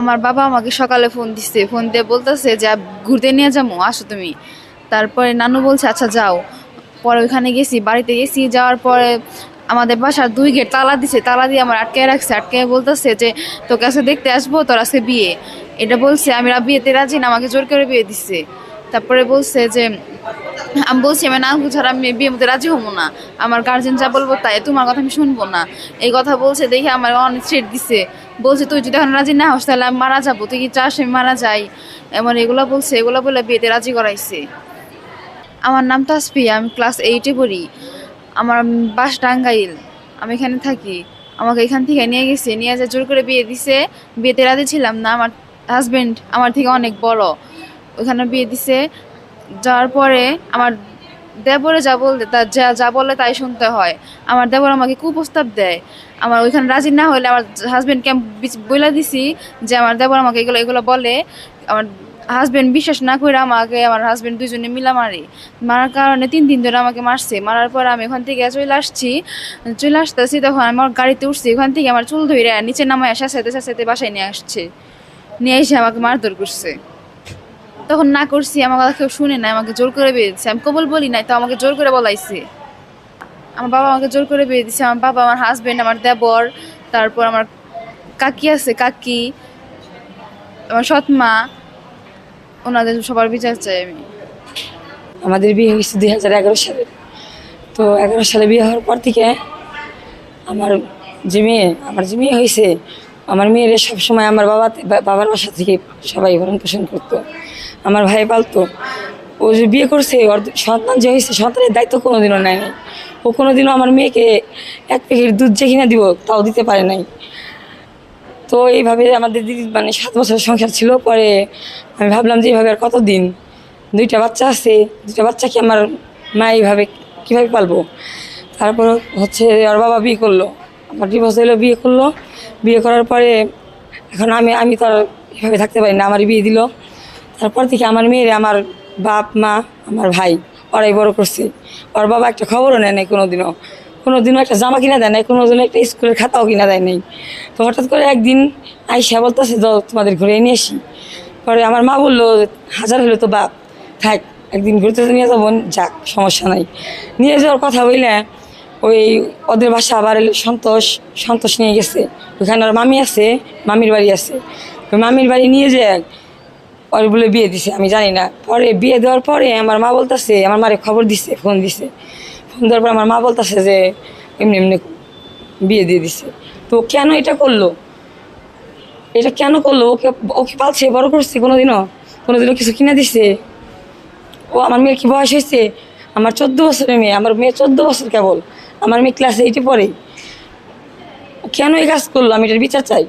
আমার বাবা আমাকে সকালে ফোন দিচ্ছে, ফোন দিয়ে বলতেছে যে ঘুরতে নিয়ে যাবো, আসো তুমি। তারপরে নানু বলছে আচ্ছা যাও। পরে ওইখানে গেছি, বাড়িতে গেছি, যাওয়ার পরে আমাদের বাসার 2 গেট তালা দিছে, তালা দিয়ে আমার আটকে রাখছে, আটকে বলতেছে যে তোকে আজকে দেখতে আসবো, তোর আজকে বিয়ে। এটা বলছে, আমি বিয়েতে রাজি না, আমাকে জোর করে বিয়ে দিচ্ছে। তারপরে বলছে যে আমি বলছি আমি না ছাড়া আমি বিয়ের মধ্যে রাজি হবো না, আমার গার্জেন যা বলবো তাই, তোমার কথা আমি শুনবো না। এই কথা বলছে দেখে আমার অনেক থ্রেট দিছে। বলছে তুই যদি এখন রাজি না হস তাহলে আমি মারা যাবো, তুই কি চাস আমি মারা যাই, এমন এগুলো বলছে। এগুলো বলে বিয়েতে রাজি করাইছে। আমার নাম তাসফিয়া, আমি ক্লাস 8-এ পড়ি। আমার বাস টাঙ্গাইল, আমি এখানে থাকি। আমাকে এখান থেকে নিয়ে গেছে, নিয়ে যা জোর করে বিয়ে দিছে। বিয়েতে রাজি ছিলাম না, আমার হাজবেন্ড আমার থেকে অনেক বড়, ওখানে বিয়ে দিছে। যাওয়ার পরে আমার দেবরে যা বলতে তা যা যা বলে তাই শুনতে হয়। আমার দেবর আমাকে কুপ্রস্তাব দেয়। আমার ওইখানে রাজি না হলে আমার হাজবেন্ডকে আমি বইলা দিছি যে আমার দেবর আমাকে এগুলো এগুলো বলে। আমার হাজবেন্ড বিশ্বাস না করে আমাকে আমার হাজবেন্ড দুজনে মিলা মারে। মারার কারণে 3 দিন ধরে আমাকে মারছে। মারার পর আমি ওখান থেকে চলে আসছি, চলে আসতেছি তখন আমার গাড়িতে উঠছি, ওখান থেকে আমার চুল ধরে নিচে নামায় শাসাইতে শাসাইতে বাসায় নিয়ে আসছে। নিয়ে এসে আমাকে মারধর করছে। তখন না করছি, আমার কথা কেউ শুনে নাই, আমাকে জোর করে বিয়ে দিচ্ছে। আমি কবল বলি নাই, তো আমাকে জোর করে বলাইছে। আমার বাবা আমাকে জোর করে বিয়ে দিচ্ছে, আমার বাবা, আমার হাজবেন্ড, আমার দেবর, তারপর আমার কাকি আছে, কাকি, আমার সৎ মা, ওনাদের সবার বিচার চাই আমি। আমাদের বিয়ে হয়েছে 2011 সালে। তো 11 সালে বিয়ে হওয়ার পর থেকে আমার যে মেয়ে হয়েছে, আমার মেয়ের সবসময় আমার বাবার বাসা থেকে সবাই ভরণ পোষণ করতো, আমার ভাই পালতো। ও যে বিয়ে করছে, ওর সন্তান যে হয়েছে, সন্তানের দায়িত্ব কোনোদিনও নেয়নি। ও কোনোদিনও আমার মেয়েকে 1 প্যাকেট দুধ যে কিনে দিব তাও দিতে পারে নাই। তো এইভাবে আমাদের দিদি 7 বছর সংসার ছিল। পরে আমি ভাবলাম যে এইভাবে আর কতদিন, 2টা বাচ্চা আছে, 2টা বাচ্চাকে আমার মা এইভাবে কীভাবে পালবো। তারপর হচ্ছে ওর বাবা বিয়ে করলো, আমার ডিভোর্স হলো, বিয়ে করলো। বিয়ে করার পরে এখন আমি তো আর এভাবে থাকতে পারি না, আমার বিয়ে দিল। তারপর থেকে আমার মেয়েরে আমার বাপ মা আমার ভাই ওরাই বড় করছে। ওর বাবা একটা খবরও নেয় নাই কোনোদিনও একটা জামা কিনা দেয় নাই, কোনোদিনও একটা স্কুলের খাতাও কিনা দেয় নাই। তো হঠাৎ করে একদিন আইসা বলতেছে যাও তোমাদের ঘুরে নিয়ে আসি। পরে আমার মা বললো 1000 হলো তো বাপ, থাক একদিন ঘুরতে নিয়ে যাবো, যাক সমস্যা নাই। নিয়ে যাওয়ার কথা বললে ওই ওদের বাসা আবার সন্তোষ নিয়ে গেছে। ওখানে ওর মামি আছে, মামির বাড়ি আছে। ওই মামির বাড়ি নিয়ে যায় ওর বলে বিয়ে দিছে, আমি জানি না। পরে বিয়ে দেওয়ার পরে আমার মা বলতেছে, আমার মারে খবর দিছে, ফোন দেওয়ার পর আমার মা বলতেছে যে এমনি এমনি বিয়ে দিয়ে দিছে। তো কেন এটা করলো, ওকে ওকে পালছে, বড় করছে, কোনোদিনও কিছু কিনে দিছে? ও আমার মেয়ের কি বয়স হয়েছে? আমার 14 বছরের মেয়ে, আমার মেয়ে 14 বছর কেবল, আমার মেয়ে ক্লাস 8-এ পড়ে। কেন এই কাজ করলো, আমি এটার বিচার চাই।